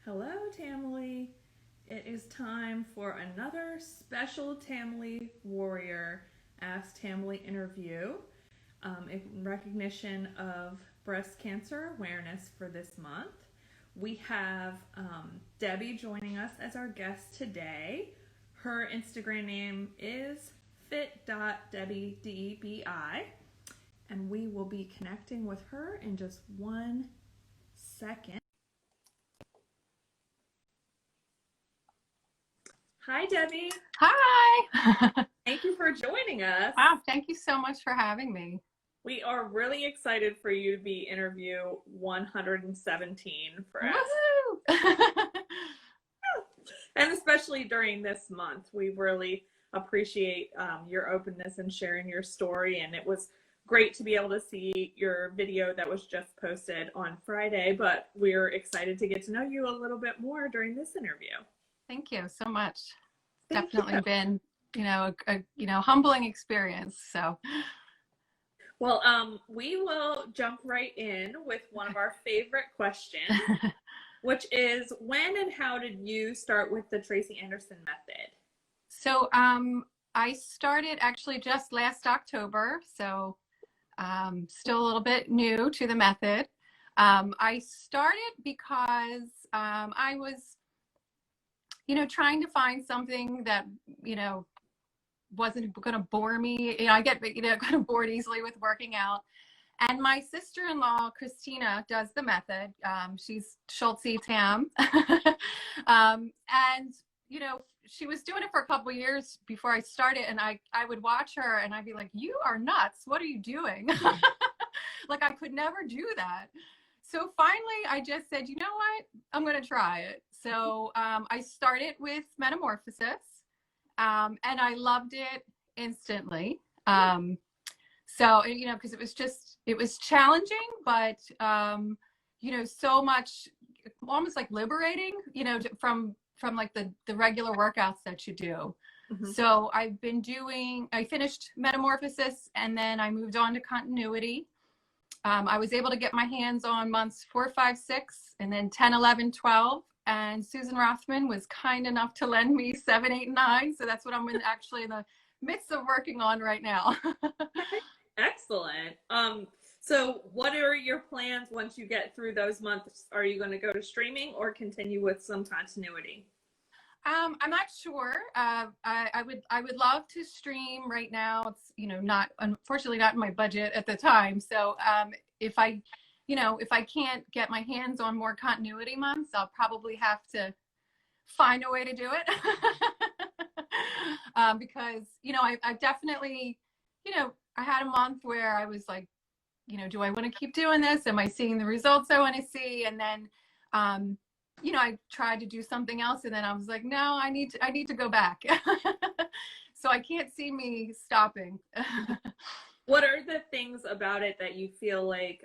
Hello, Tamily. It is time for another special Tamily Warrior Ask Tamily interview in recognition of breast cancer awareness for this month. We have Debbie joining us as our guest today. Her Instagram name is fit.debbie, D-E-B-I, and we will be connecting with her in just 1 second. Hi, Debbie. Hi. Thank you for joining us. Wow, thank you so much for having me. We are really excited for you to be interview 117 for us. Woohoo! And especially during this month, we really appreciate your openness and sharing your story. And it was great to be able to see your video that was just posted on Friday, but we're excited to get to know you a little bit more during this interview. Thank you so much. Thank Definitely you. been, a humbling experience. So, Well, we will jump right in with one of our favorite questions, which is when and how did you start with the Tracy Anderson method? so I started actually just last October. So, still a little bit new to the method. I started because I was, trying to find something that, wasn't going to bore me. I get, kind of bored easily with working out. And my sister-in-law, Christina, does the method. She's Schultze Tam. And, she was doing it for a couple of years before I started. And I would watch her and I'd be like, you are nuts. What are you doing? Like, I could never do that. So finally, I just said, you know what? I'm going to try it. So I started with Metamorphosis. And I loved it instantly. So, because it was challenging, but, so much, almost like liberating, from like the regular workouts that you do. Mm-hmm. So I finished Metamorphosis and then I moved on to Continuity. I was able to get my hands on months 4, 5, 6, and then 10, 11, 12. And Susan Rothman was kind enough to lend me 7, 8, 9. So that's what I'm actually in the midst of working on right now. Excellent. So what are your plans once you get through those months? Are you going to go to streaming or continue with some continuity? I'm not sure. I would love to stream right now. It's, unfortunately not in my budget at the time. So if I can't get my hands on more continuity months, I'll probably have to find a way to do it. Because, I've definitely, I had a month where I was like, do I want to keep doing this? Am I seeing the results I want to see? And then, I tried to do something else and then I was like, no, I need to go back. So I can't see me stopping. What are the things about it that you feel like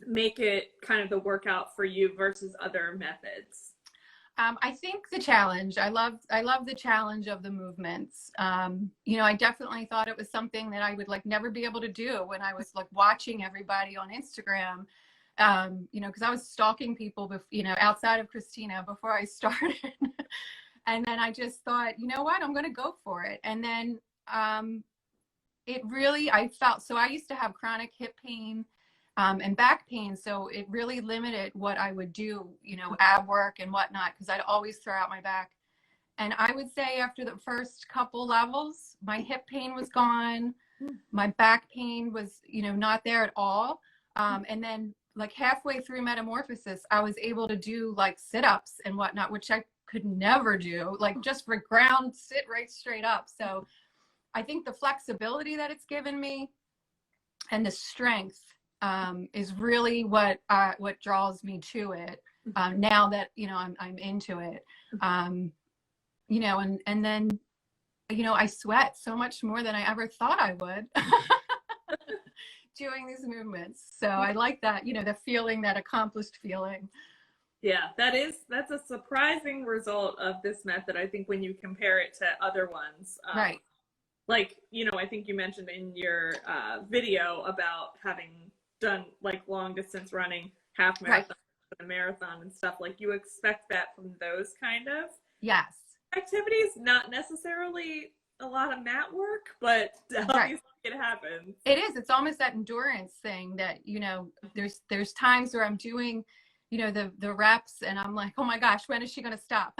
make it kind of the workout for you versus other methods? I think the challenge. I love the challenge of the movements. I definitely thought it was something that I would like never be able to do when I was like watching everybody on Instagram. Because I was stalking people, outside of Christina before I started. And then I just thought, you know what, I'm going to go for it. And then I felt, so I used to have chronic hip pain and back pain. So it really limited what I would do, ab work and whatnot, because I'd always throw out my back. And I would say after the first couple levels, my hip pain was gone. My back pain was, not there at all. And then like halfway through Metamorphosis, I was able to do like sit-ups and whatnot, which I could never do, like just for ground, sit right straight up. So I think the flexibility that it's given me and the strength is really what draws me to it. Now that, I'm into it, and then, I sweat so much more than I ever thought I would doing these movements. So I like that, the feeling, that accomplished feeling. Yeah, that's a surprising result of this method. I think when you compare it to other ones, Right. Like, I think you mentioned in your video about having done like long distance running, half marathon. Right. a marathon and stuff, like you expect that from those kind of Yes. activities, not necessarily a lot of mat work, but obviously it happens. It is. It's almost that endurance thing that, you know, there's times where I'm doing, you know, the reps and I'm like, oh my gosh, when is she going to stop?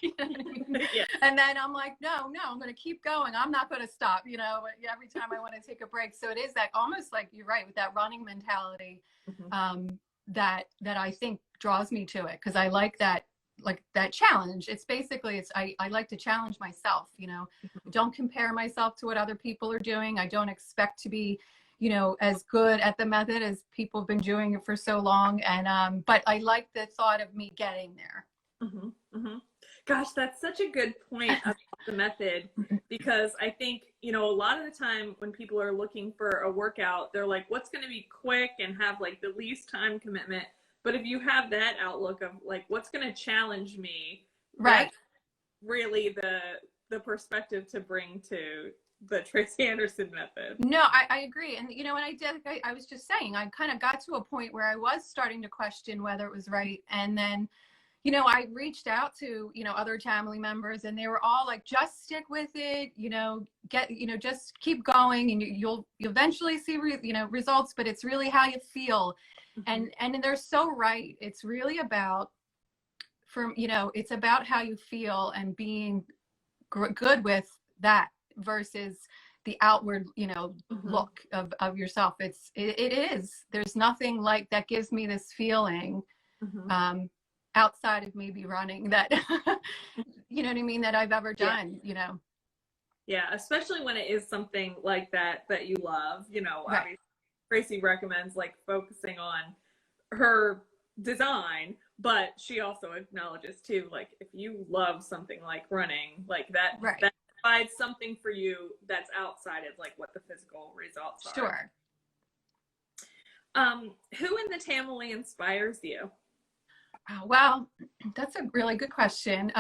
You know what I mean? Yeah. And then I'm like, no, I'm going to keep going. I'm not going to stop, you know, every time I want to take a break. So it is that almost like you're right with that running mentality, that I think draws me to it. Cause I like that challenge. It's basically, I like to challenge myself, you know, don't compare myself to what other people are doing. I don't expect to be, you know, as good at the method as people have been doing it for so long. And, but I like the thought of me getting there. Gosh, that's such a good point about the method, because I think, you know, a lot of the time when people are looking for a workout, they're like, what's going to be quick and have like the least time commitment? But if you have that outlook of like, what's going to challenge me, Right. that's really the perspective to bring to the Tracy Anderson method. No, I agree. And, you know, and I was just saying, I kind of got to a point where I was starting to question whether it was right. And then, you know, I reached out to, you know, other Tamily members and they were all like, just stick with it, you know, just keep going and you'll eventually see, you know, results, but it's really how you feel. And they're so right. It's really about, you know, it's about how you feel and being good with that versus the outward, you know, look of yourself. It is, there's nothing like that gives me this feeling, outside of maybe running that, you know what I mean, that I've ever done, you know. Yeah, especially when it is something like that you love, you know. Obviously Tracy recommends like focusing on her design, but she also acknowledges too, like if you love something like running, like that provides something for you that's outside of like what the physical results are. Sure. Who in the Tamily inspires you? Well, that's a really good question.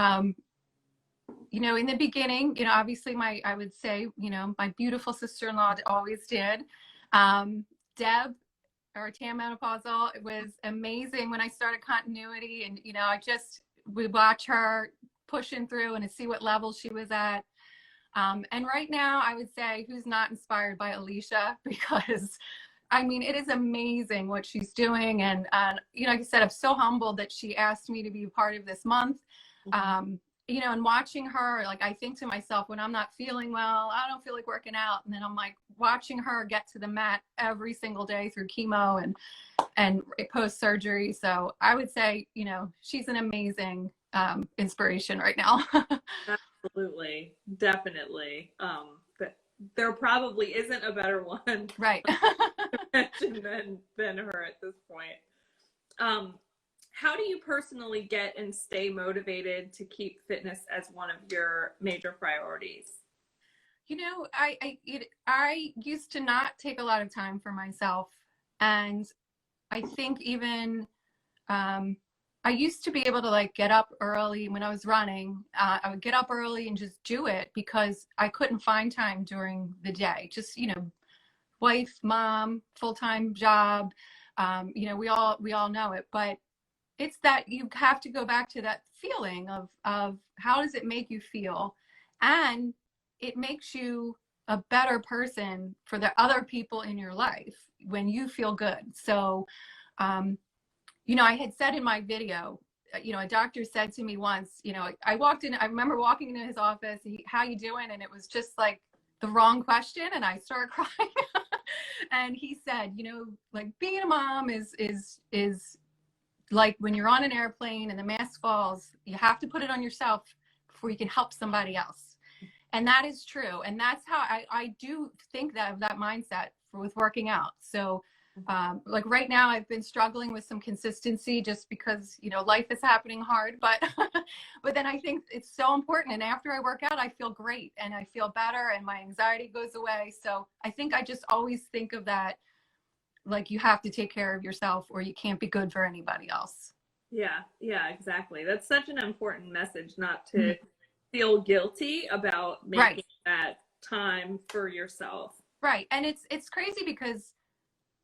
You know, in the beginning, you know, obviously I would say, you know, my beautiful sister-in-law always did. Deb, or Tam Menopausal, it was amazing when I started continuity, and, you know, I just would watch her pushing through and to see what level she was at. And right now I would say who's not inspired by Alicia, because I mean, it is amazing what she's doing. And, you know, like I said, I'm so humbled that she asked me to be a part of this month. You know, and watching her, like, I think to myself, when I'm not feeling well, I don't feel like working out. And then I'm like watching her get to the mat every single day through chemo and post surgery. So I would say, you know, she's an amazing inspiration right now. Absolutely. Definitely. There probably isn't a better one Right. than her at this point. How do you personally get and stay motivated to keep fitness as one of your major priorities? You know, I used to not take a lot of time for myself, and I think even I used to be able to like get up early when I was running. I would get up early and just do it because I couldn't find time during the day. Just, you know, wife, mom, full-time job. You know, we all know it, but it's that you have to go back to that feeling of how does it make you feel, and it makes you a better person for the other people in your life when you feel good. So, you know, I had said in my video, you know, a doctor said to me once, you know, I remember walking into his office, how you doing? And it was just like the wrong question. And I started crying. And he said, you know, like being a mom is like when you're on an airplane and the mask falls, you have to put it on yourself before you can help somebody else. And that is true. And that's how I do think that mindset with working out. So like right now I've been struggling with some consistency just because, you know, life is happening hard, but but then I think it's so important. And after I work out, I feel great and I feel better and my anxiety goes away. So I think I just always think of that, like you have to take care of yourself or you can't be good for anybody else. Yeah, exactly. That's such an important message, not to feel guilty about making that time for yourself. Right. And it's crazy because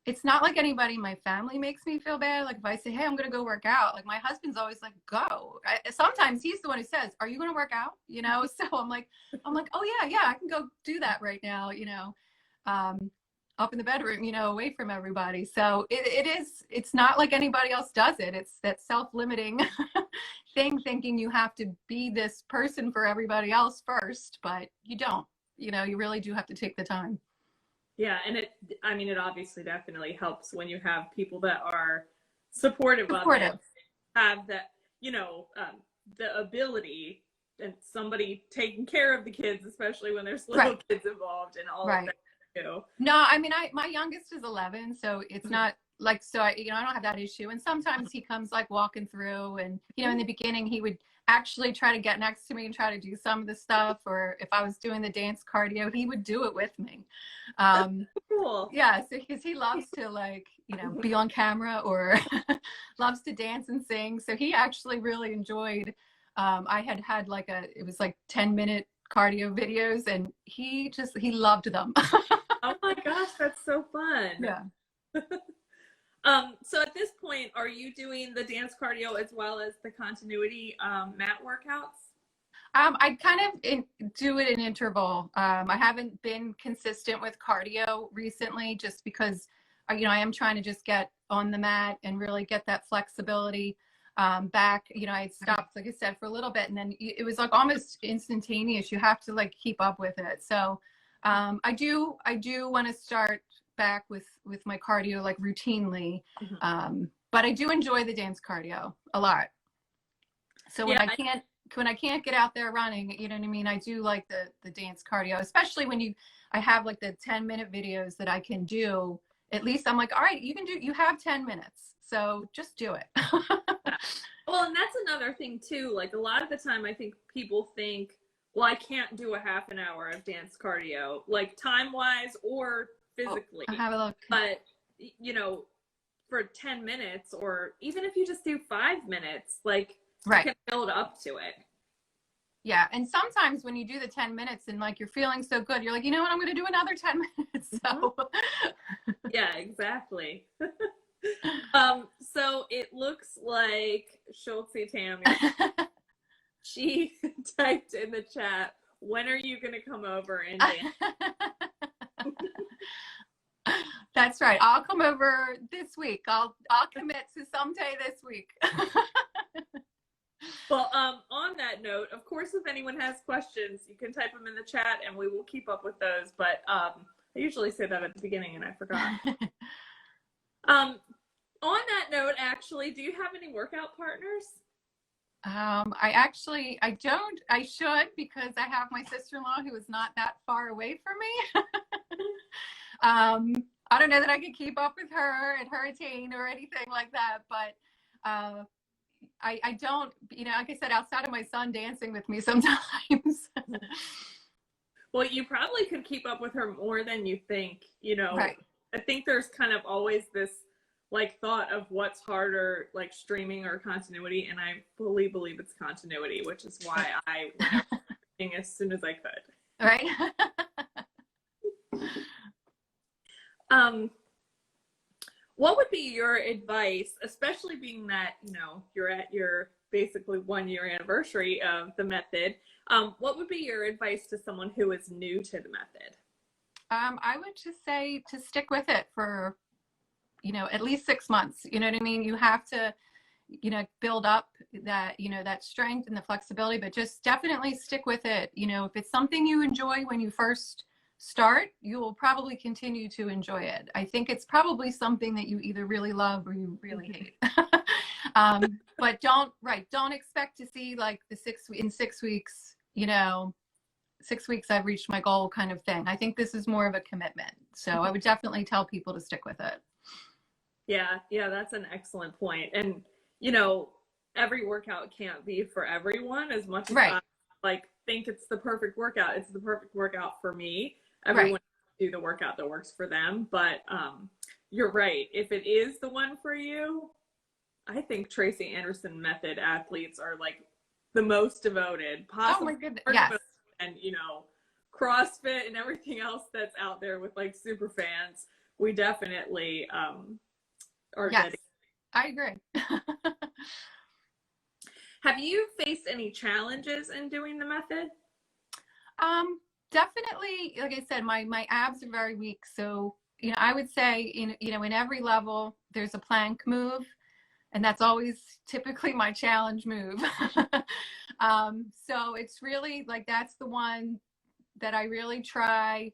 it's not like anybody in my family makes me feel bad. Like if I say, hey, I'm going to go work out, like my husband's always like, go. Sometimes he's the one who says, are you going to work out? You know? So I'm like, oh yeah, I can go do that right now, you know, up in the bedroom, you know, away from everybody. So it's not like anybody else does it. It's that self-limiting thing, thinking you have to be this person for everybody else first, but you don't, you know, you really do have to take the time. Yeah, and it obviously definitely helps when you have people that are supportive of it, have that, the ability, and somebody taking care of the kids, especially when there's little kids involved and all of that too. No, I mean, my youngest is 11, so it's not like, so I don't have that issue. And sometimes he comes like walking through, and, you know, in the beginning he would actually try to get next to me and try to do some of the stuff, or if I was doing the dance cardio, he would do it with me. Cool. Yeah, so because he loves to, like, you know, be on camera, or loves to dance and sing. So he actually really enjoyed, I had like it was like 10-minute cardio videos, and he loved them. Oh my gosh, that's so fun. Yeah. So at this point, are you doing the dance cardio as well as the continuity mat workouts? I kind of do it in interval. I haven't been consistent with cardio recently, just because, you know, I am trying to just get on the mat and really get that flexibility back. You know, I stopped, like I said, for a little bit, and then it was like almost instantaneous. You have to like keep up with it. So I do want to start back with my cardio like routinely. But I do enjoy the dance cardio a lot. So when I can't get out there running, you know what I mean? I do like the dance cardio, especially when I have like the 10-minute videos that I can do. At least I'm like, all right, you have 10 minutes. So just do it. Well, and that's another thing too. Like a lot of the time I think people think, well, I can't do a half an hour of dance cardio, like time wise or physically. I'll have a look. But, you know, for 10 minutes, or even if you just do 5 minutes, like you can build up to it. Yeah. And sometimes when you do the 10 minutes and like you're feeling so good, you're like, you know what, I'm going to do another 10 minutes. So yeah, exactly. So it looks like Schultze Tammy, she typed in the chat, when are you going to come over and dance? That's right. I'll come over this week. I'll commit to someday this week. Well, on that note, of course, if anyone has questions, you can type them in the chat and we will keep up with those. But I usually say that at the beginning and I forgot. On that note, actually, do you have any workout partners? I don't. I should, because I have my sister-in-law who is not that far away from me. I don't know that I could keep up with her at her routine or anything like that, but I don't, you know, like I said, outside of my son dancing with me sometimes. Well, you probably could keep up with her more than you think, you know. Right. I think there's kind of always this like thought of what's harder, like streaming or continuity, and I fully believe it's continuity, which is why I went streaming as soon as I could. Right. What would be your advice, especially being that, you know, you're at your basically 1-year anniversary of the method? What would be your advice to someone who is new to the method? I would just say to stick with it for, you know, at least 6 months. You know what I mean? You have to, you know, build up that, you know, that strength and the flexibility, but just definitely stick with it. You know, if it's something you enjoy when you first start, you will probably continue to enjoy it. I think it's probably something that you either really love or you really hate. But don't expect to see like in 6 weeks, you know, 6 weeks I've reached my goal kind of thing. I think this is more of a commitment. So I would definitely tell people to stick with it. Yeah, that's an excellent point. And, you know, every workout can't be for everyone. As much as I like think it's the perfect workout, it's the perfect workout for me. Everyone can do the workout that works for them. But you're right. If it is the one for you, I think Tracy Anderson method athletes are like the most devoted. Possibly. Oh my goodness. Yes. And, you know, CrossFit and everything else that's out there with like super fans. we definitely are Yes, dedicated. I agree. Have you faced any challenges in doing the method? Definitely, like I said, my abs are very weak. So, I would say in every level there's a plank move, and that's always typically my challenge move. So it's really like that's the one that I really try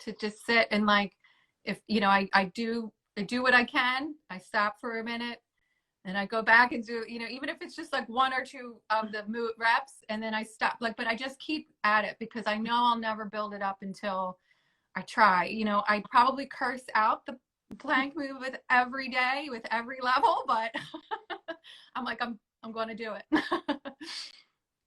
to just sit and like, if I do what I can, I stop for a minute and I go back and do, even if it's just like one or two of the reps, and then I stop, like, but I just keep at it because I know I'll never build it up until I try. I probably curse out the plank move with every day, with every level, but I'm like, I'm going to do it.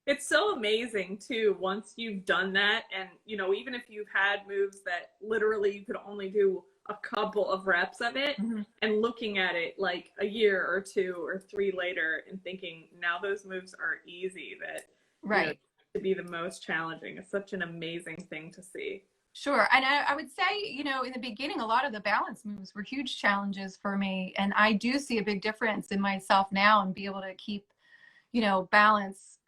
It's so amazing too, once you've done that, and even if you've had moves that literally you could only do a couple of reps of it, Mm-hmm. and looking at it like a year or two or three later and thinking now those moves are easy, that Right. to be the most challenging. It's such an amazing thing to see. Sure. And I would say, in the beginning, a lot of the balance moves were huge challenges for me. And I do see a big difference in myself now and be able to keep, balance.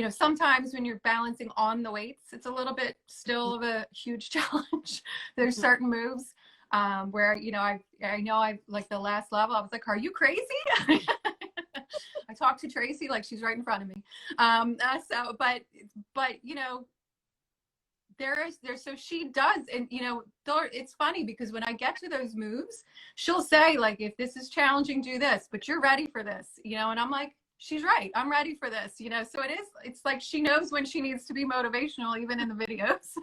Sometimes when you're balancing on the weights, it's a little bit still of a huge challenge. There's certain moves where, I know I like the last level, I was like, are you crazy? I talked to Tracy like she's right in front of me. But there's so she does, and it's funny because when I get to those moves, she'll say like, if this is challenging, do this, but you're ready for this, and I'm like, she's right, I'm ready for this, so it's like she knows when she needs to be motivational, even in the videos.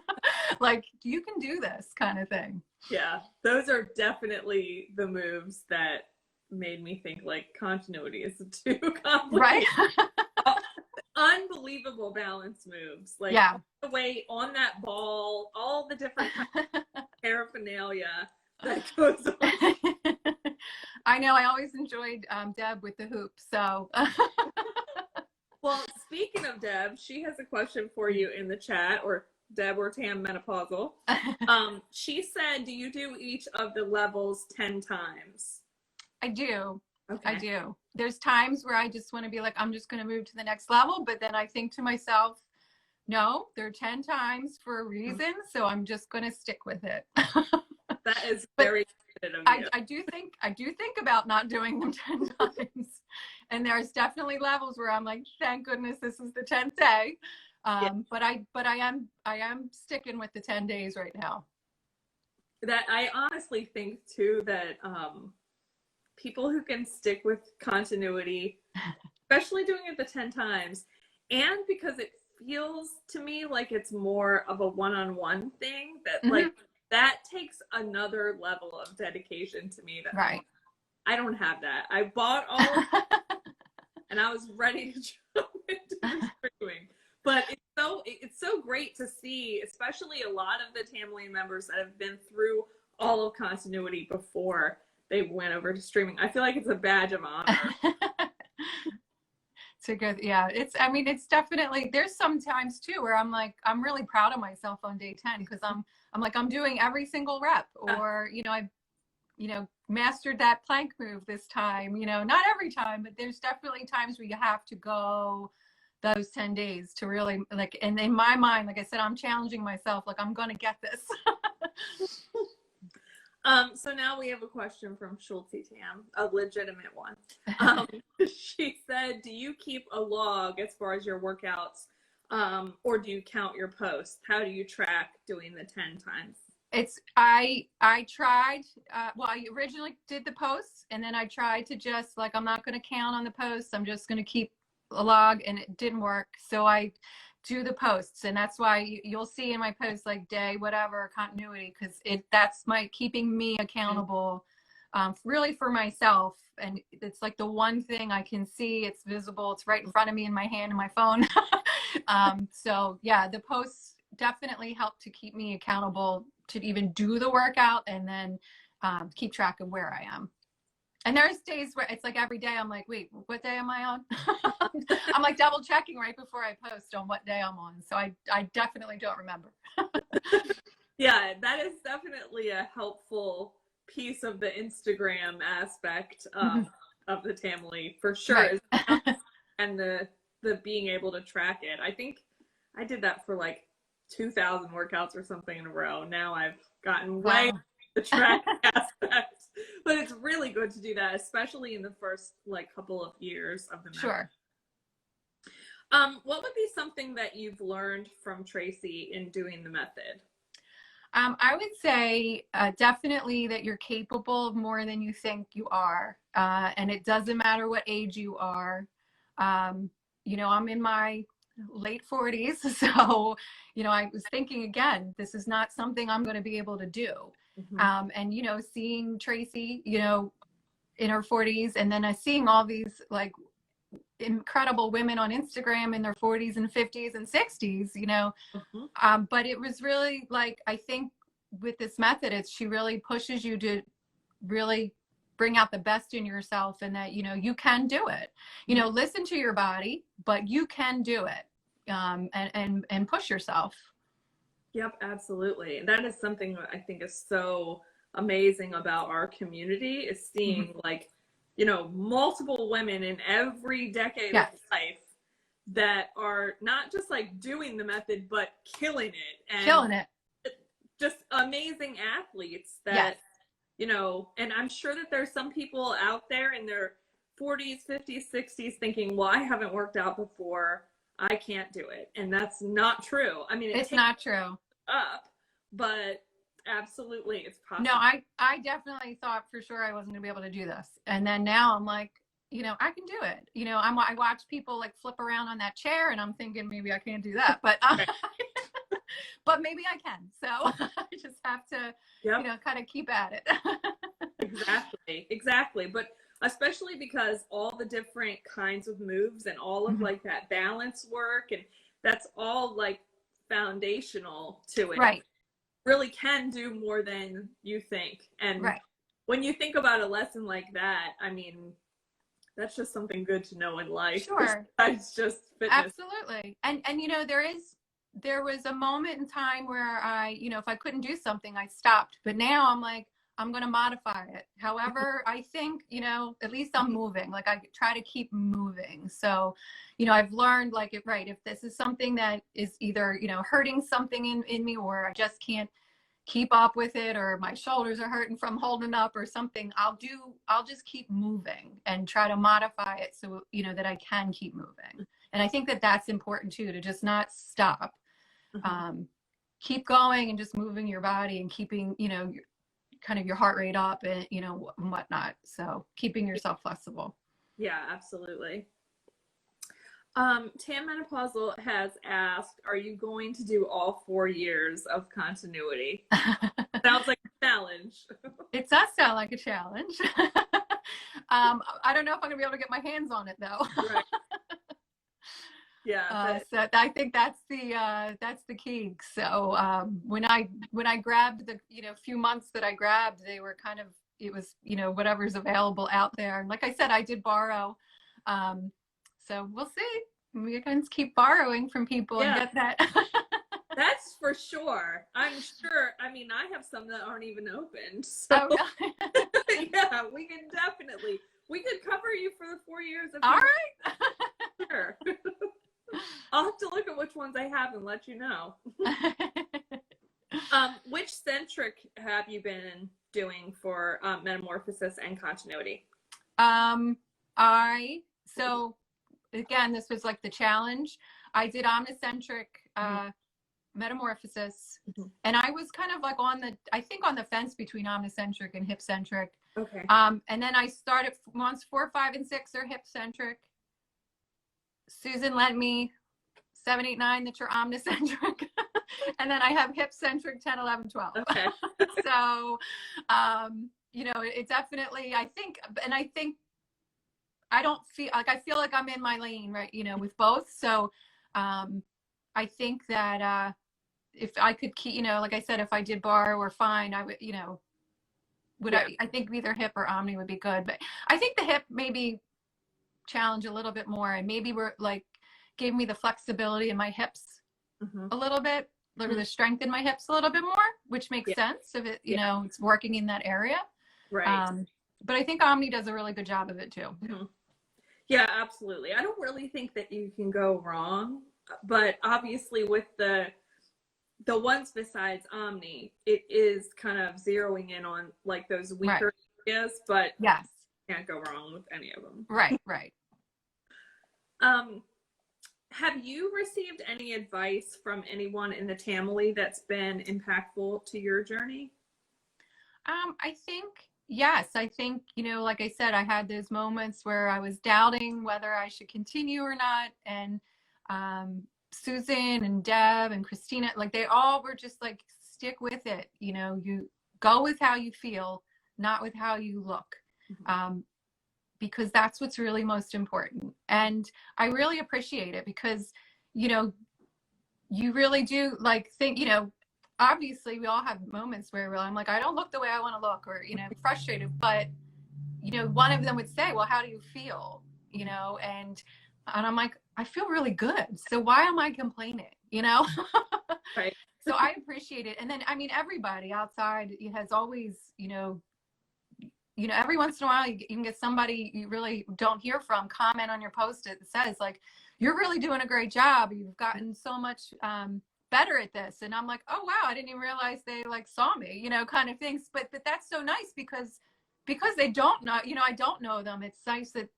Like, you can do this kind of thing. Yeah, those are definitely the moves that made me think like continuity is too complicated. Right. Unbelievable balance moves, like Yeah. the weight on that ball, all the different paraphernalia that goes on. I know, I always enjoyed Deb with the hoops, so. Well, speaking of Deb, she has a question for you in the chat, or Deb or Tam Menopausal. She said, do you do each of the levels 10 times? I do. Okay. I do. There's times where I just want to be like, I'm just going to move to the next level. But then I think to myself, no, they're 10 times for a reason. So I'm just going to stick with it. That is very good of you. I do think about not doing them 10 times. And there's definitely levels where I'm like, thank goodness this is the 10th day. Yeah. But I am sticking with the 10 days right now. That I honestly think too that people who can stick with continuity, especially doing it the 10 times, and because it feels to me like it's more of a one-on-one thing, that Mm-hmm. like that takes another level of dedication to me, that Right. I don't have that. I bought all and I was ready to jump into the streaming. But it's so great to see, especially a lot of the Tamily members that have been through all of continuity before they went over to streaming. I feel like it's a badge of honor. To go, yeah, it's definitely, there's some times too where I'm like, I'm really proud of myself on day 10 because I'm like, I'm doing every single rep, or I've mastered that plank move this time, not every time, but there's definitely times where you have to go those 10 days to really, like, and in my mind, like I said, I'm challenging myself, like, I'm gonna get this. So now we have a question from Schulte Tam, a legitimate one. She said, do you keep a log as far as your workouts, or do you count your posts? How do you track doing the 10 times? I tried, well, I originally did the posts, and then I tried to just like, I'm not going to count on the posts, I'm just going to keep a log, and it didn't work. So I do the posts, and that's why you'll see in my posts like day whatever continuity, because that's my keeping me accountable, really for myself. And it's like the one thing I can see, it's visible, it's right in front of me in my hand and my phone. So yeah, the posts definitely help to keep me accountable to even do the workout, and then keep track of where I am. And there's days where it's like every day I'm like, wait, what day am I on? I'm like double checking right before I post on what day I'm on. So I definitely don't remember. Yeah, that is definitely a helpful piece of the Instagram aspect of the Tamily for sure. Right. Is and the being able to track it. I think I did that for like 2,000 workouts or something in a row. Now I've gotten way Wow. the track aspect, but it's really good to do that, especially in the first like couple of years of the method. Sure. What would be something that you've learned from Tracy in doing the method? I would say definitely that you're capable of more than you think you are. And it doesn't matter what age you are. I'm in my late 40s. So, I was thinking again, this is not something I'm going to be able to do. Mm-hmm. And, seeing Tracy, in her 40s, and then seeing all these like incredible women on Instagram in their 40s and 50s and 60s, Mm-hmm. but it was really like, I think with this method, she really pushes you to really bring out the best in yourself, and that, you can do it, listen to your body, but you can do it, and push yourself. Yep, absolutely. And that is something that I think is so amazing about our community is Mhm. seeing like, multiple women in every decade of Yes. life that are not just like doing the method, but killing it and Killing it. just amazing athletes Yes. that, and I'm sure that there's some people out there in their 40s, 50s, 60s thinking, well, I haven't worked out before. I can't do it. And that's not true. I mean, it It's takes not true. up, but absolutely it's No, possible. I definitely thought for sure I wasn't gonna be able to do this. And then now I'm like, I can do it. I watch people like flip around on that chair, and I'm thinking maybe I can't do that, but Right. but maybe I can. So I just have to, Yep, kind of keep at it. exactly. But especially because all the different kinds of moves and all of Mhm. like that balance work and that's all like foundational to it. Right. Really can do more than you think. And Right. when you think about a lesson like that, I mean, that's just something good to know in life Sure. besides just fitness. Absolutely. And there was a moment in time where if I couldn't do something, I stopped. But now I'm like, I'm going to modify it. However, I think, at least I'm moving. Like I try to keep moving. So, I've learned like if this is something that is either, hurting something in me, or I just can't keep up with it, or my shoulders are hurting from holding up or something, I'll just keep moving and try to modify it so that I can keep moving. And I think that that's important too, to just not stop. Mhm. um, Keep going and just moving your body and keeping kind of your heart rate up, and and whatnot, so keeping yourself flexible. Yeah, absolutely. Tam Menopausal has asked, are you going to do all 4 years of continuity? Sounds like a challenge. It does sound like a challenge. I don't know if I'm gonna be able to get my hands on it though. Right. Yeah. So I think that's the key. So when I grabbed the few months that I grabbed, they were kind of, it was whatever's available out there. And like I said, I did borrow. Um, so we'll see. We can keep borrowing from people and Yeah, get that. that's for sure. I'm sure. I mean, I have some that aren't even opened. So Oh, really? yeah, we can definitely we could cover you for the 4 years if All you right. want. Sure. I'll have to look at which ones I have and let you know. Which centric have you been doing for metamorphosis and continuity? um, I so again, this was like the challenge. I did omnicentric Mhm. metamorphosis, Mhm. and I was kind of like I think on the fence between omnicentric and hip centric. Okay. And then I started once 4, 5, and 6 are hip centric. Susan lent me 7, 8, 9 that you're omnicentric. And then I have hip centric 10, 11, 12. Okay. So, it definitely, I think I don't feel like, I feel like I'm in my lane, right? With both. So, I think that, if I could keep, like I said, if I did bar or fine, I would, Yeah. I think either hip or omni would be good. But I think the hip maybe challenge a little bit more, and maybe we're like, gave me the flexibility in my hips Mhm. a little bit. the strength in my hips a little bit more, which makes sense if it, you know, it's working in that area. Right. But I think Omni does a really good job of it too. Yeah, absolutely. I don't really think that you can go wrong, but obviously with the ones besides Omni, it is kind of zeroing in on like those weaker areas, but yes, can't go wrong with any of them. Right. Have you received any advice from anyone in the Tamily that's been impactful to your journey? I think, yes, I think, you know, like I said, I had those moments where I was doubting whether I should continue or not. And Susan and Deb and Christina, like they all were just like, stick with it. You know, you go with how you feel, not with how you look. Because that's what's really most important. And I really appreciate it because, you know, you really do like think, you know, obviously we all have moments where I'm like, I don't look the way I want to look, or, you know, frustrated, but, you know, one of them would say, well, how do you feel? You know, and I'm like, I feel really good. So why am I complaining? You know? Right. So I appreciate it. And then, I mean, everybody outside has always, you know, every once in a while you can get somebody you really don't hear from comment on your post that says like, you're really doing a great job. You've gotten so much better at this. And I'm like, oh, wow, I didn't even realize they like saw me, you know, kind of things. But that's so nice because they don't know, you know, I don't know them. It's nice that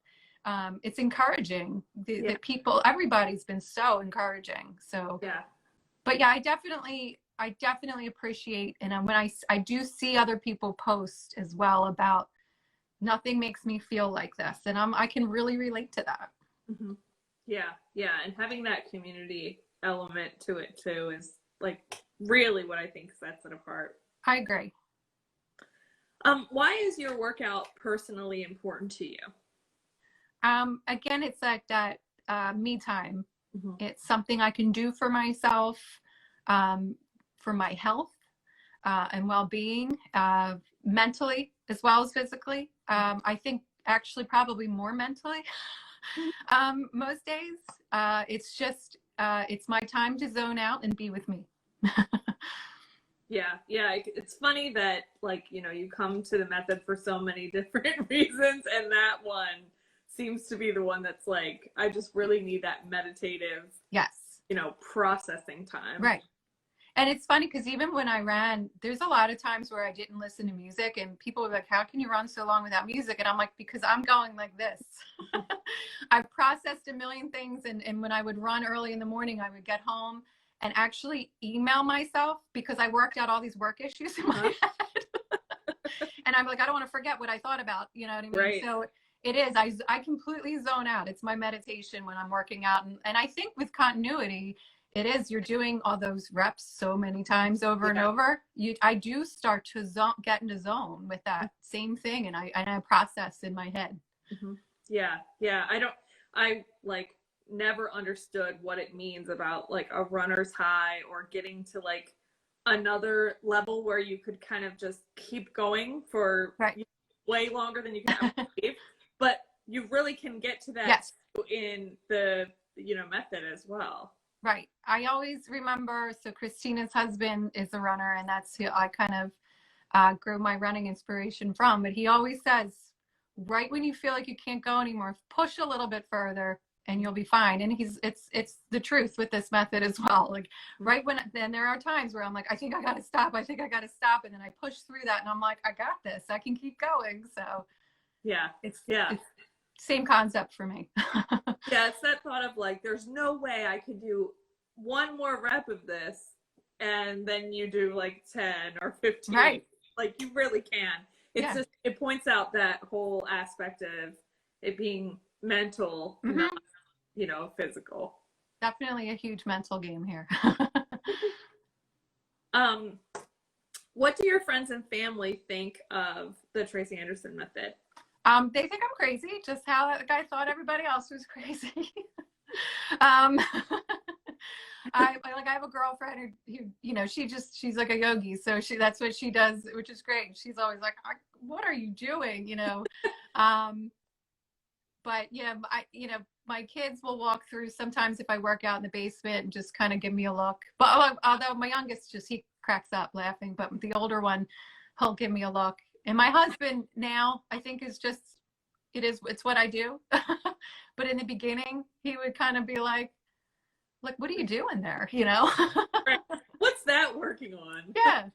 it's encouraging that people, everybody's been so encouraging. So, but yeah, I definitely appreciate, and when I do see other people post as well about nothing makes me feel like this, and I can really relate to that. Yeah, and having that community element to it too is like really what I think sets it apart. I agree. Why is your workout personally important to you? Again, it's like that me time. It's something I can do for myself, for my health and well-being, mentally as well as physically. I think actually probably more mentally most days. It's just, it's my time to zone out and be with me. Yeah. It's funny that like, you know, you come to the method for so many different reasons, and that one seems to be the one that's like, I just really need that meditative, you know, processing time. Right. And it's funny because even when I ran, there's a lot of times where I didn't listen to music, and people were like, how can you run so long without music? And I'm like, because I'm going like this. I've processed a million things. And when I would run early in the morning, I would get home and actually email myself because I worked out all these work issues in my head. And I'm like, I don't want to forget what I thought about, you know what I mean? Right. So it is, I completely zone out. It's my meditation when I'm working out. And I think with continuity, it is, you're doing all those reps so many times over and over. I do start to get into zone with that same thing. And I process in my head. Yeah. I like never understood what it means about like a runner's high or getting to like another level where you could kind of just keep going for way longer than you can ever believe. But you really can get to that in the, you know, method as well. Right. I always remember, so Christina's husband is a runner, and that's who I kind of grew my running inspiration from. But he always says, right when you feel like you can't go anymore, push a little bit further and you'll be fine. And it's the truth with this method as well. Like right when, then there are times where I'm like, I think I got to stop. And then I push through that and I'm like, I got this, I can keep going. So it's same concept for me. Yeah, it's that thought of like, there's no way I could do one more rep of this, and then you do like 10 or 15. Right. Like you really can. It's just, it points out that whole aspect of it being mental, not, you know, physical. Definitely a huge mental game here. What do your friends and family think of the Tracy Anderson method? They think I'm crazy, just how that guy thought everybody else was crazy. I have a girlfriend who you know, she's like a yogi, so that's what she does, which is great. She's always like, what are you doing, you know? but yeah, my kids will walk through sometimes if I work out in the basement and just kind of give me a look. But although my youngest he cracks up laughing, but the older one, he'll give me a look. And my husband now, I think, is just, it's what I do. But in the beginning, he would kind of be like, what are you doing there? Right. What's that working on? Yeah.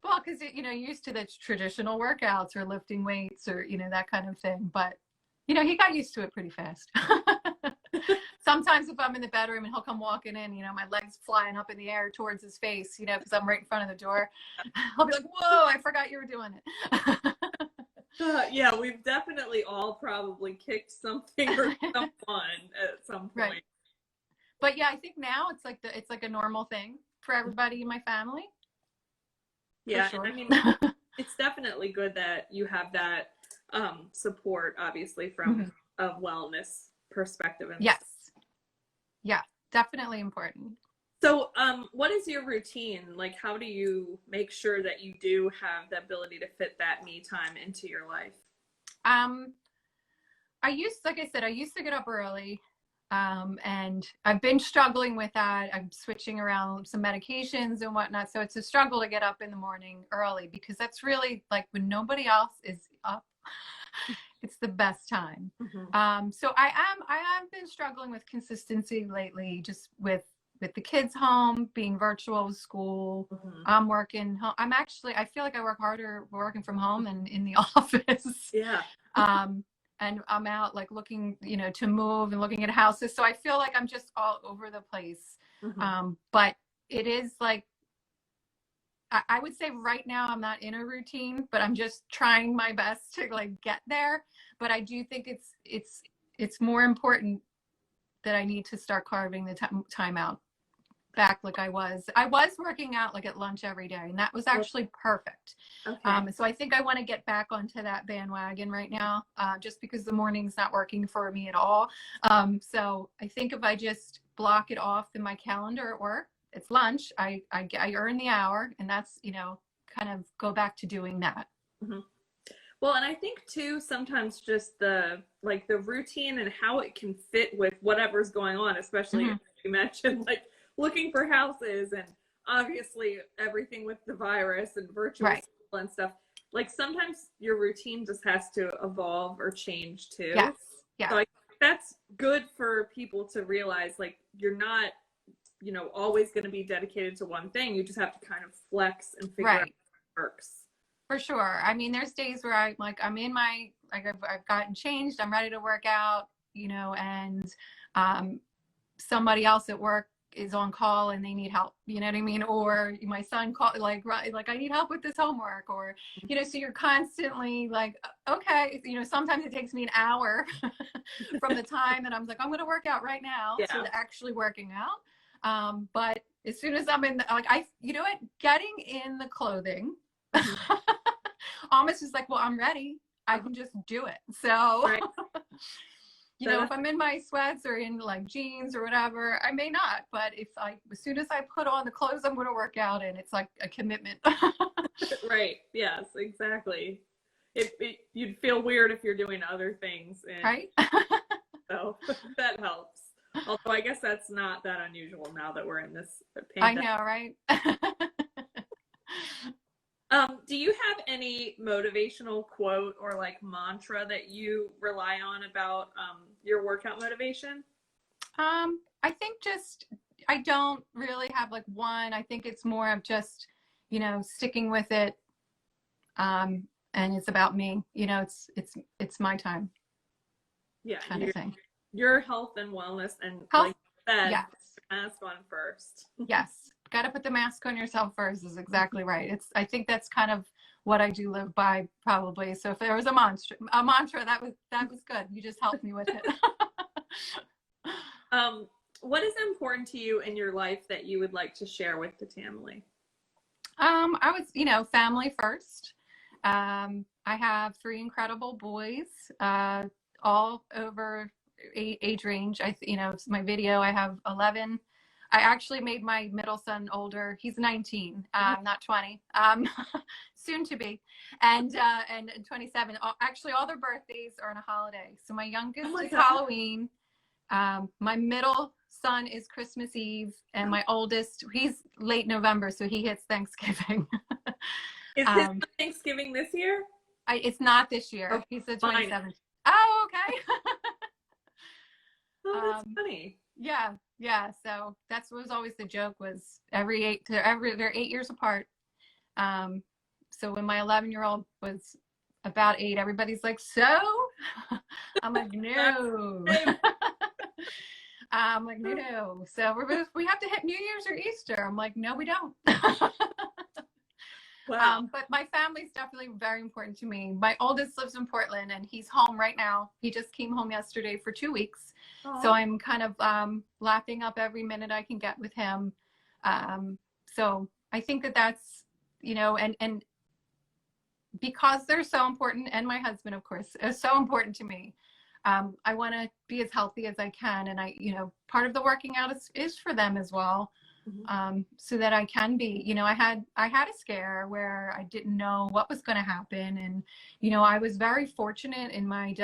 Well, because, used to the traditional workouts or lifting weights or, that kind of thing. But, he got used to it pretty fast. Sometimes if I'm in the bedroom and he'll come walking in, my legs flying up in the air towards his face, because I'm right in front of the door, I'll be like, whoa, I forgot you were doing it. Yeah, we've definitely all probably kicked something or someone at some point. Right. But yeah, I think now it's like a normal thing for everybody in my family. Yeah, sure. and I mean, it's definitely good that you have that support, obviously, from a wellness perspective. And yes. Yeah, definitely important. So, what is your routine? Like, how do you make sure that you do have the ability to fit that me time into your life? Like I said, I used to get up early. And I've been struggling with that. I'm switching around some medications and whatnot. So it's a struggle to get up in the morning early, because that's really like when nobody else is up, it's the best time. So I have been struggling with consistency lately, just with the kids home, being virtual with school. I'm working home. I feel like I work harder working from home than in the office. Yeah. And I'm out like looking, to move and looking at houses. So I feel like I'm just all over the place. But it is like, I would say right now I'm not in a routine, but I'm just trying my best to like get there. But I do think it's more important that I need to start carving the time out back like I was working out like at lunch every day, and that was actually perfect. Okay. So I think I want to get back onto that bandwagon right now, just because the morning's not working for me at all. So I think if I just block it off in my calendar at work, it's lunch, I earn the hour, and that's, kind of go back to doing that. Well, and I think too, sometimes just the routine and how it can fit with whatever's going on, especially if you mentioned like looking for houses and obviously everything with the virus and virtual school and stuff. Like sometimes your routine just has to evolve or change too. Yes. Yeah. So I think that's good for people to realize, like, you're not, always going to be dedicated to one thing. You just have to kind of flex and figure out what works. For sure. I mean, there's days where I'm in my, like I've gotten changed. I'm ready to work out, and somebody else at work is on call and they need help, you know what I mean? Or my son called, like I need help with this homework, or, so you're constantly like, okay, sometimes it takes me an hour from the time that I'm like, I'm going to work out right now to actually working out. But as soon as I'm in, getting in the clothing, almost is like, well, I'm ready. I can just do it. So, if I'm in my sweats or in like jeans or whatever, I may not. But as soon as I put on the clothes I'm going to work out in, it's like a commitment. Right. Yes, exactly. You'd feel weird if you're doing other things. Right. So that helps. Although I guess that's not that unusual now that we're in this pandemic. I know, right? Do you have any motivational quote or like mantra that you rely on about your workout motivation? I think I don't really have like one. I think it's more of just, sticking with it. And it's about me, it's my time. Yeah. Kind of thing. Your health and wellness, and health, like you said, yes. Mask on first. Yes. Got to put the mask on yourself first is exactly right. I think that's kind of what I do live by, probably. So if there was a mantra, that was good. You just helped me with it. What is important to you in your life that you would like to share with the Tamily? I was, family first. I have 3 incredible boys, all over age range. My video, I have 11. I actually made my middle son older. He's 19, not 20. soon to be, and 27. Actually, all their birthdays are on a holiday. So my youngest is God. Halloween. My middle son is Christmas Eve, and my oldest, he's late November, so he hits Thanksgiving. Is his Thanksgiving this year? It's not this year. Oh, he's the fine. 27th. Oh, okay. Oh, that's funny. Yeah. So that's what was always the joke, was they're 8 years apart. So when my 11-year-old was about 8, everybody's like, so? I'm like, no. I'm like, no. So we have to hit New Year's or Easter. I'm like, no, we don't. Wow. But my family's definitely very important to me. My oldest lives in Portland, and he's home right now. He just came home yesterday for 2 weeks. Aww. So I'm kind of lapping up every minute I can get with him. So I think that's, and because they're so important, and my husband, of course, is so important to me. I want to be as healthy as I can. And part of the working out is for them as well. Mm-hmm. So that I can be, I had a scare where I didn't know what was going to happen. And, I was very fortunate in my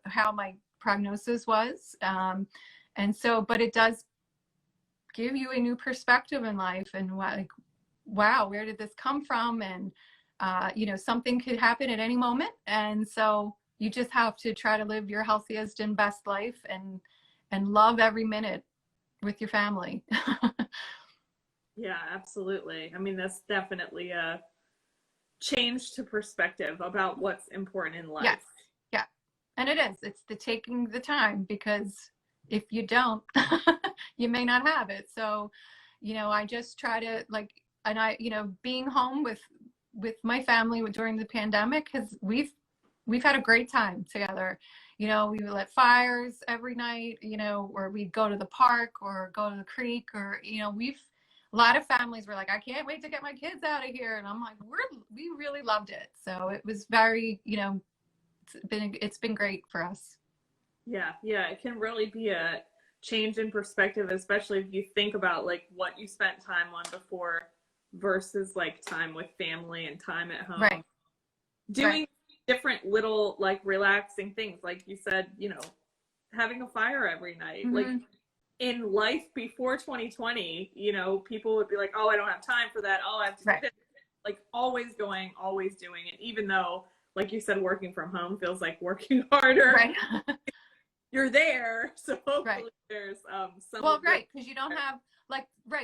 how my prognosis was. And so, but it does give you a new perspective in life, and like, wow, where did this come from? And, something could happen at any moment. And so you just have to try to live your healthiest and best life, and love every minute with your family. Yeah, absolutely. I mean, that's definitely a change to perspective about what's important in life. Yes. Yeah. And it's the taking the time, because if you don't, you may not have it. So, I just try to being home with my family during the pandemic, because we've had a great time together. We lit fires every night, or we'd go to the park or go to the creek, or, a lot of families were like, I can't wait to get my kids out of here. And I'm like, we really loved it. So it was very, it's been great for us. Yeah. It can really be a change in perspective, especially if you think about like what you spent time on before versus like time with family and time at home. Right. Doing different little like relaxing things. Like you said, having a fire every night. Mm-hmm. Like in life before 2020, people would be like, oh, I don't have time for that. Oh, I have to do this. Like always going, always doing it. Even though, like you said, working from home feels like working harder. Right. You're there. So hopefully there's some. Well, right. Because you don't have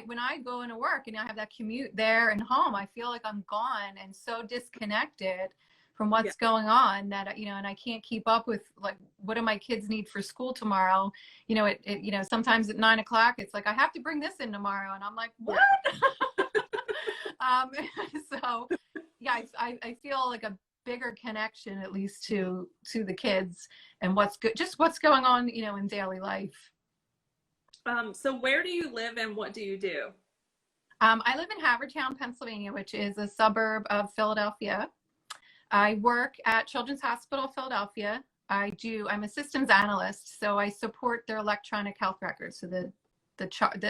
when I go into work and I have that commute there and home, I feel like I'm gone and so disconnected from what's going on that, and I can't keep up with like, what do my kids need for school tomorrow? Sometimes at 9:00, it's like, I have to bring this in tomorrow. And I'm like, what? So yeah, I feel like a bigger connection, at least to the kids and what's going on, in daily life. So where do you live and what do you do? I live in Havertown, Pennsylvania, which is a suburb of Philadelphia. I work at Children's Hospital Philadelphia. I'm a systems analyst, so I support their electronic health records, so the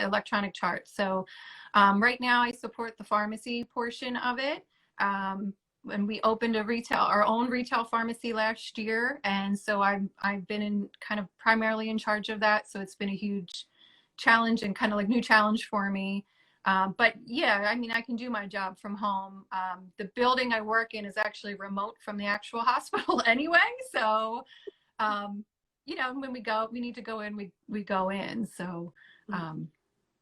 electronic chart. So right now I support the pharmacy portion of it. And we opened our own retail pharmacy last year, and so I've been primarily in charge of that. So it's been a huge challenge and kind of like new challenge for me. But yeah, I mean, I can do my job from home. The building I work in is actually remote from the actual hospital anyway. So, when we need to go in, we go in. So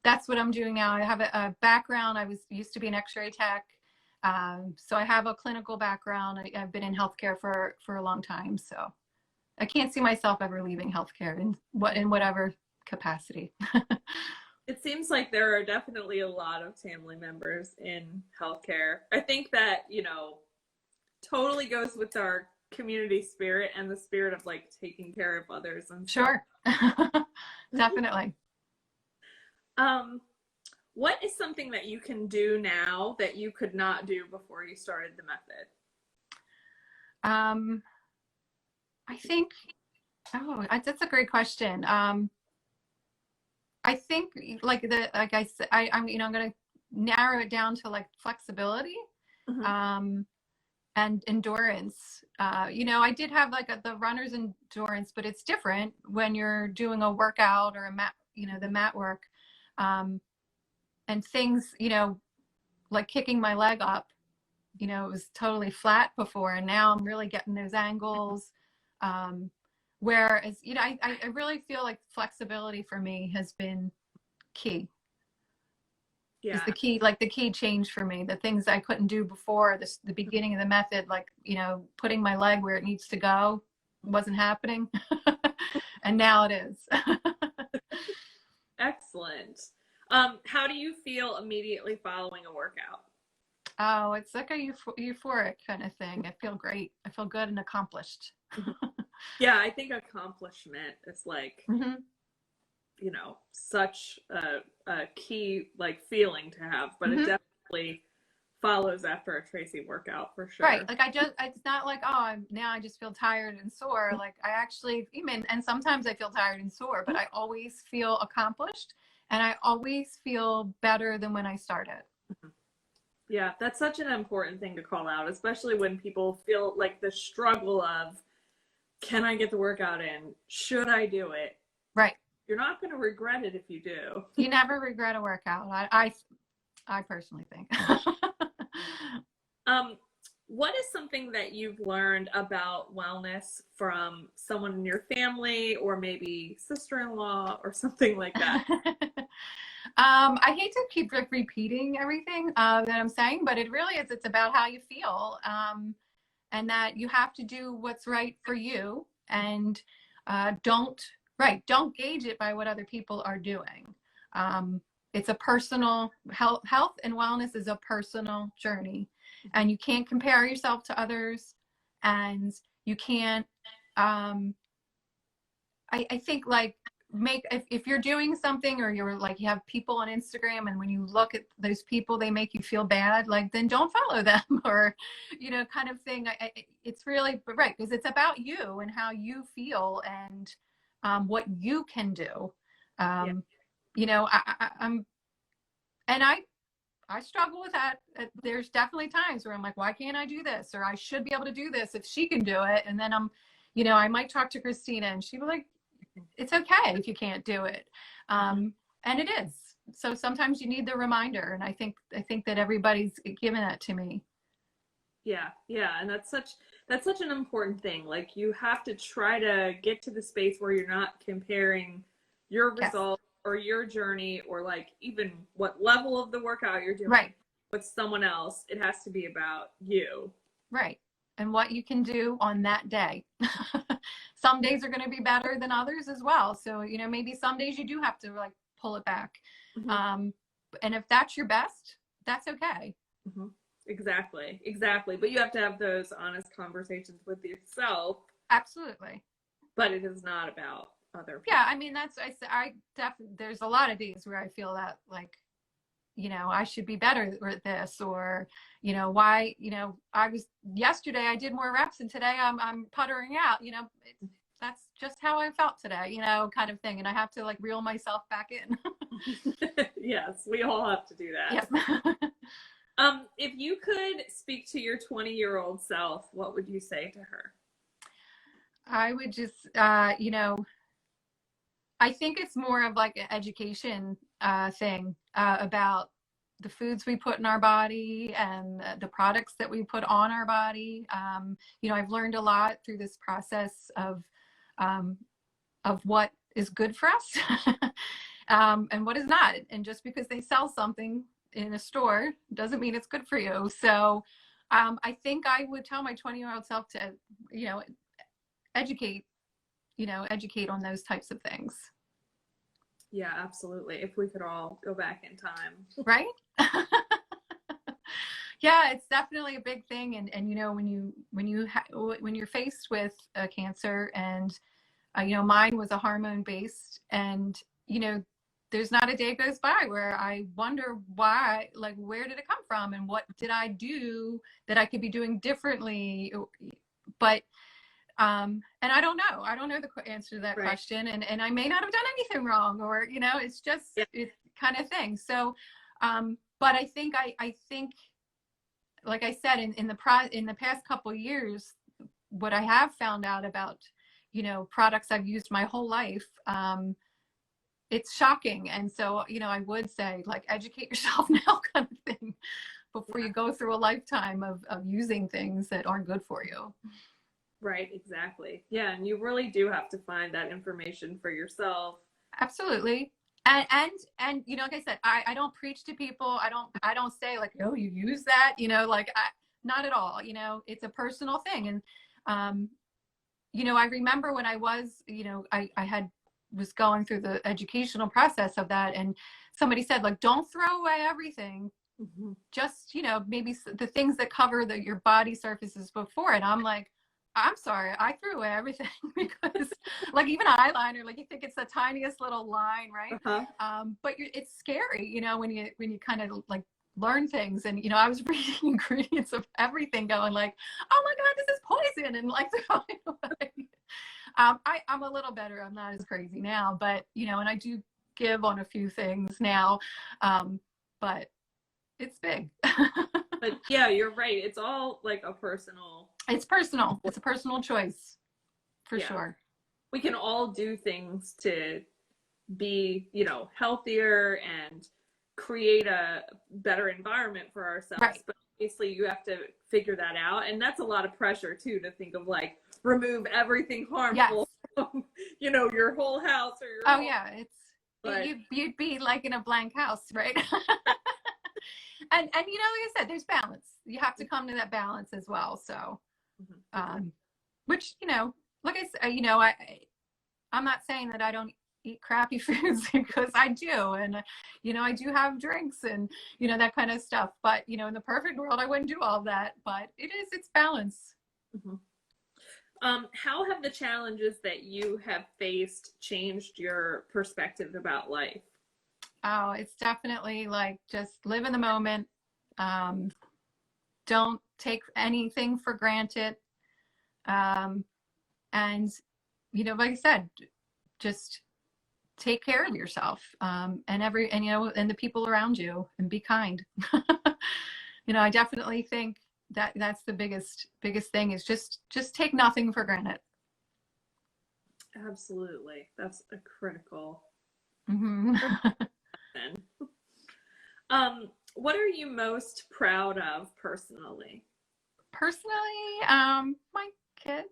that's what I'm doing now. I have a background. I used to be an X-ray tech. So I have a clinical background. I've been in healthcare for a long time. So I can't see myself ever leaving healthcare in whatever capacity. It seems like there are definitely a lot of family members in healthcare. I think that, totally goes with our community spirit and the spirit of like taking care of others. And sure. Definitely. What is something that you can do now that you could not do before you started the method? I think, that's a great question. I think like I said, I'm going to narrow it down to like flexibility. Mm-hmm. and endurance. I did have like the runner's endurance, but it's different when you're doing a workout or a mat, the mat work, and things, like kicking my leg up, it was totally flat before, and now I'm really getting those angles. Whereas, I really feel like flexibility for me has been key. Yeah. Is the key, like the key change for me. The things I couldn't do before, the beginning of the method, like, putting my leg where it needs to go wasn't happening. And now it is. Excellent. How do you feel immediately following a workout? Oh, it's like a euphoric kind of thing. I feel great. I feel good and accomplished. Yeah, I think accomplishment is like, Mm-hmm. such a key like feeling to have, but it Mm-hmm. definitely follows after a Tracy workout for sure. Right. Like it's not like, oh, now I just feel tired and sore. Like I actually, and sometimes I feel tired and sore, but I always feel accomplished, and I always feel better than when I started. Yeah, that's such an important thing to call out, especially when people feel like the struggle of, can I get the workout in? Should I do it? Right. You're not going to regret it if you do. You never regret a workout. I personally think. Um, what is something that you've learned about wellness from someone in your family or maybe sister-in-law or something like that? I hate to keep like repeating everything that I'm saying, but it really is. It's about how you feel, and that you have to do what's right for you, and don't gauge it by what other people are doing. It's a personal health and wellness is a personal journey, and you can't compare yourself to others, and you can't. I think like if you're doing something, or you're like, you have people on Instagram, and when you look at those people, they make you feel bad, like, then don't follow them, or kind of thing. It's really right, because it's about you and how you feel, and what you can do. Yeah. I'm and I struggle with that. There's definitely times where I'm like, why can't I do this? Or I should be able to do this if she can do it. And then I might talk to Christina, and she'd be like, it's okay if you can't do it. And it is. So sometimes you need the reminder. And I think that everybody's given that to me. Yeah, yeah, and that's such an important thing. Like, you have to try to get to the space where you're not comparing your Yes. results or your journey, or like even what level of the workout you're doing, Right. with someone else. It has to be about you. Right. And what you can do on that day. Some days are going to be better than others as well. So, maybe some days you do have to like pull it back. Mm-hmm. And if that's your best, that's okay. Mm-hmm. Exactly. But you have to have those honest conversations with yourself. Absolutely. But it is not about other people. Yeah, I mean, I definitely, there's a lot of days where I feel that like, I should be better at this, or, why, yesterday I did more reps, and today I'm puttering out, that's just how I felt today, kind of thing. And I have to like reel myself back in. Yes, we all have to do that. Yep. If you could speak to your 20-year-old self, what would you say to her? I would just, I think it's more of like an education thing about the foods we put in our body, and the products that we put on our body. I've learned a lot through this process of what is good for us, and what is not. And just because they sell something in a store doesn't mean it's good for you. So I think I would tell my 20-year-old self to, educate on those types of things. Yeah, absolutely. If we could all go back in time. Right? Yeah, it's definitely a big thing. And when you're faced with a cancer, and mine was a hormone based, and there's not a day goes by where I wonder why, like, where did it come from, and what did I do that I could be doing differently? But and I don't know the answer to that Right. question, and I may not have done anything wrong, or it's just, Yeah. it kind of thing. So but I think like I said, in the past couple of years, what I have found out about, products I've used my whole life, it's shocking. And so, I would say, like, educate yourself now, kind of thing, before you go through a lifetime of using things that aren't good for you. Right, exactly. Yeah, and you really do have to find that information for yourself. Absolutely. And like I said, I don't preach to people. I don't say like, oh, you use that, not at all. It's a personal thing. And I remember when I was, was going through the educational process of that, and somebody said, like, don't throw away everything. Mm-hmm. Just, maybe the things that cover your body surfaces before it. I'm like, I'm sorry, I threw away everything because, like, even eyeliner, like, you think it's the tiniest little line, right? Uh-huh. But it's scary, when you kind of like learn things. And I was reading ingredients of everything, going like, oh my god, this is poison, and like throwing away. I'm a little better. I'm not as crazy now, but and I do give on a few things now, but it's big. But yeah, you're right. It's all like a personal. It's personal. It's a personal choice, for sure. We can all do things to be, healthier and create a better environment for ourselves. Right. But obviously you have to figure that out. And that's a lot of pressure too, to think of like, remove everything harmful from, your whole house or your home. Yeah. You'd be like in a blank house, right? and like I said, there's balance. You have to come to that balance as well. So, which, like I said, I'm not saying that I don't eat crappy foods, because I do. And, I do have drinks and, that kind of stuff. But, in the perfect world, I wouldn't do all that. But it's balance. Mm-hmm. How have the challenges that you have faced changed your perspective about life? Oh, it's definitely like, just live in the moment. Don't take anything for granted. And, like I said, just take care of yourself, and the people around you, and be kind. I definitely think that's the biggest thing, is just take nothing for granted. Absolutely. That's a critical. Mm-hmm. What are you most proud of personally? Personally, my kids.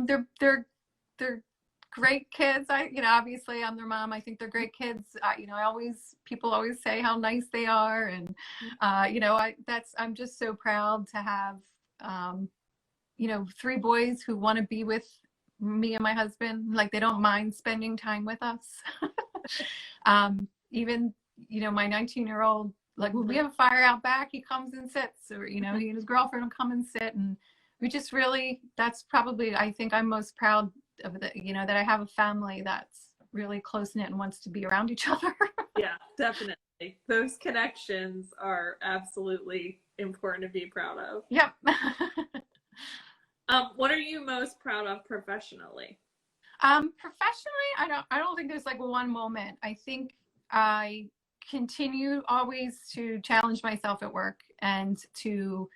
They're great kids. Obviously I'm their mom. I think they're great kids. People always say how nice they are. And, I'm just so proud to have, 3 boys who want to be with me and my husband. Like, they don't mind spending time with us. Even, my 19-year-old, like, when we have a fire out back, he comes and sits, or, he and his girlfriend will come and sit. And we just really, that's probably, I think I'm most proud of that I have a family that's really close-knit and wants to be around each other. Yeah, definitely. Those connections are absolutely important to be proud of. Yep. What are you most proud of professionally? Professionally, I don't think there's like one moment. I think I continue always to challenge myself at work, and to,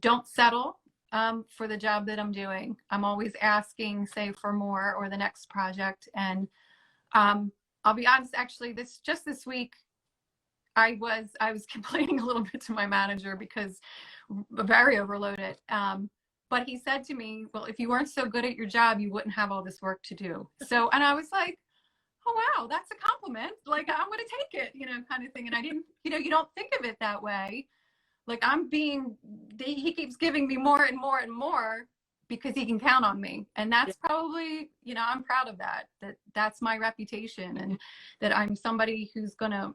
don't settle for the job that I'm doing. I'm always asking, say, for more, or the next project. And I'll be honest, actually, this week, I was complaining a little bit to my manager, because very overloaded. But he said to me, well, if you weren't so good at your job, you wouldn't have all this work to do. So, and I was like, oh, wow, that's a compliment. Like, I'm going to take it, kind of thing. And I didn't, you don't think of it that way. Like, he keeps giving me more and more and more, because he can count on me. And that's probably, I'm proud of that's my reputation, and that I'm somebody who's going to,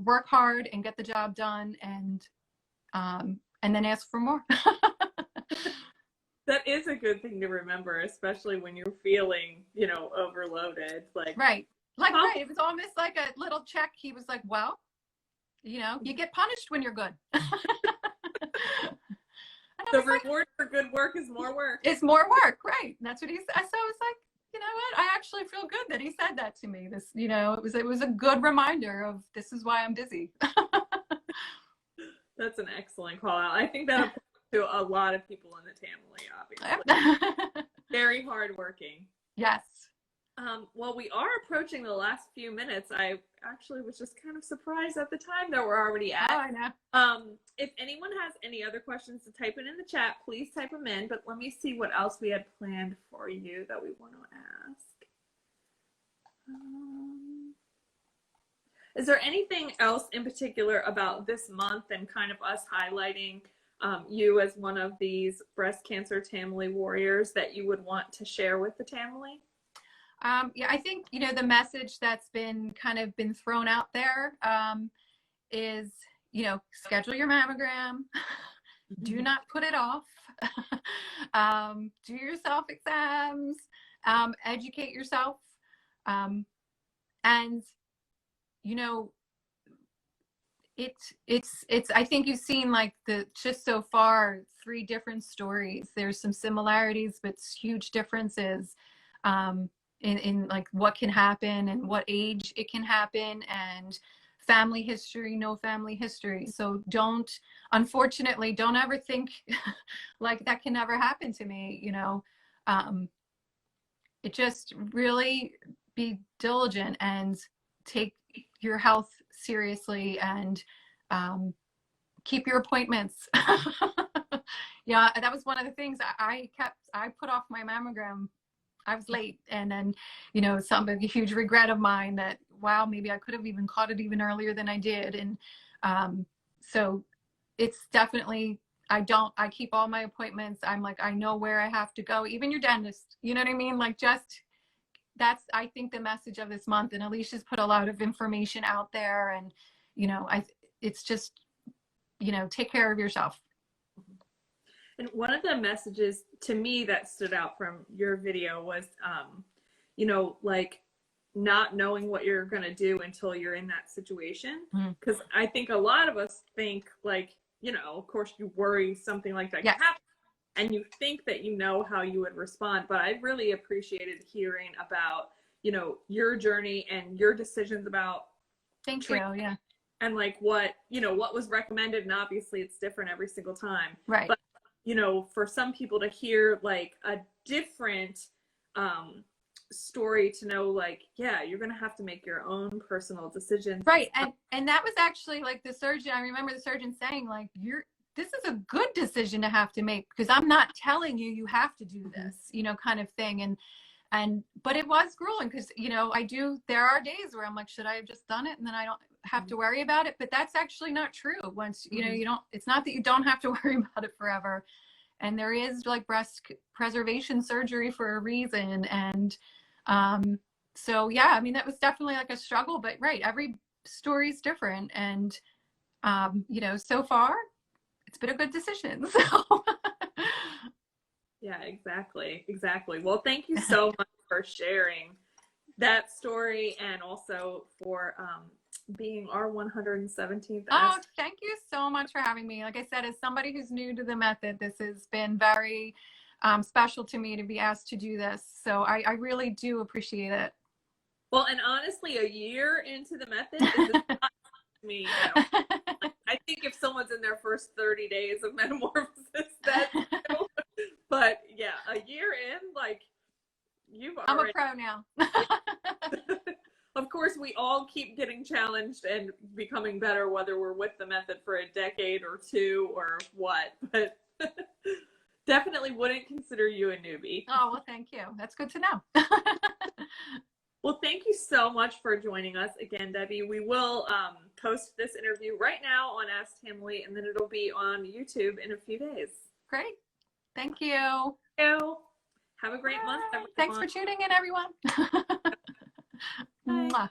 work hard and get the job done, and then ask for more. That is a good thing to remember, especially when you're feeling, overloaded. Like, right. Like, right. It was almost like a little check. He was like, well, you get punished when you're good. The reward for good work is more work. It's more work, right? And that's what he said. So I was like, you know what? I actually feel good that he said that to me. This, it was a good reminder of, this is why I'm busy. That's an excellent call out. I think that applies to a lot of people in the Tamily, obviously. Very hardworking. Yes. Well, we are approaching the last few minutes. I actually was just kind of surprised at the time that we're already at. Oh, I know. If anyone has any other questions to type in the chat, please type them in. But let me see what else we had planned for you that we want to ask. Is there anything else in particular about this month and kind of us highlighting you as one of these breast cancer Tamily warriors that you would want to share with the Tamily? Yeah, I think, the message that's been thrown out there is, schedule your mammogram, do not put it off, do your self exams, educate yourself. And, it's, I think you've seen just so far, 3 different stories. There's some similarities, but huge differences in like what can happen and what age it can happen, and family history, no family history. So unfortunately, don't ever think like that can never happen to me, it just really be diligent and take your health seriously, and keep your appointments. Yeah, that was one of the things I put off my mammogram. I was late, and then, a huge regret of mine that, wow, maybe I could have even caught it even earlier than I did. And so it's definitely, I keep all my appointments. I'm like, I know where I have to go, even your dentist, you know what I mean? Like, just, that's, I think, the message of this month. And Alicia's put a lot of information out there, and, it's just, take care of yourself. And one of the messages to me that stood out from your video was, like not knowing what you're going to do until you're in that situation. Because I think a lot of us think like, of course you worry something like that can happen, and you think that you know how you would respond. But I really appreciated hearing about, your journey and your decisions about treatment. Yeah. And like what was recommended. And obviously it's different every single time. Right. But, for some people to hear like a different story, to know like, yeah, you're going to have to make your own personal decisions. Right. And that was actually like the surgeon. I remember the surgeon saying like, this is a good decision to have to make, because I'm not telling you have to do this, kind of thing. But it was grueling, because, there are days where I'm like, should I have just done it? And then I don't have to worry about it. But that's actually not true. Once, it's not that you don't have to worry about it forever. And there is like breast preservation surgery for a reason. And so, yeah, I mean, that was definitely like a struggle, but right. Every story's different. And, so far it's been a good decision. So. Yeah, exactly. Well, thank you so much for sharing that story, and also for being our 117th. Oh, thank you so much for having me. Like I said, as somebody who's new to the method, this has been very special to me to be asked to do this. So I really do appreciate it. Well, and honestly, a year into the method is not me. I think if someone's in their first 30 days of metamorphosis, that's but yeah, a year in, like, I'm a pro now. Of course, we all keep getting challenged and becoming better, whether we're with the method for a decade or 2 or what, but definitely wouldn't consider you a newbie. Oh, well, thank you. That's good to know. Well, thank you so much for joining us again, Debbie. We will post this interview right now on Ask Tamily, and then it'll be on YouTube in a few days. Great. Thank you. Have a great month, everyone. Thanks for tuning in, everyone. Bye.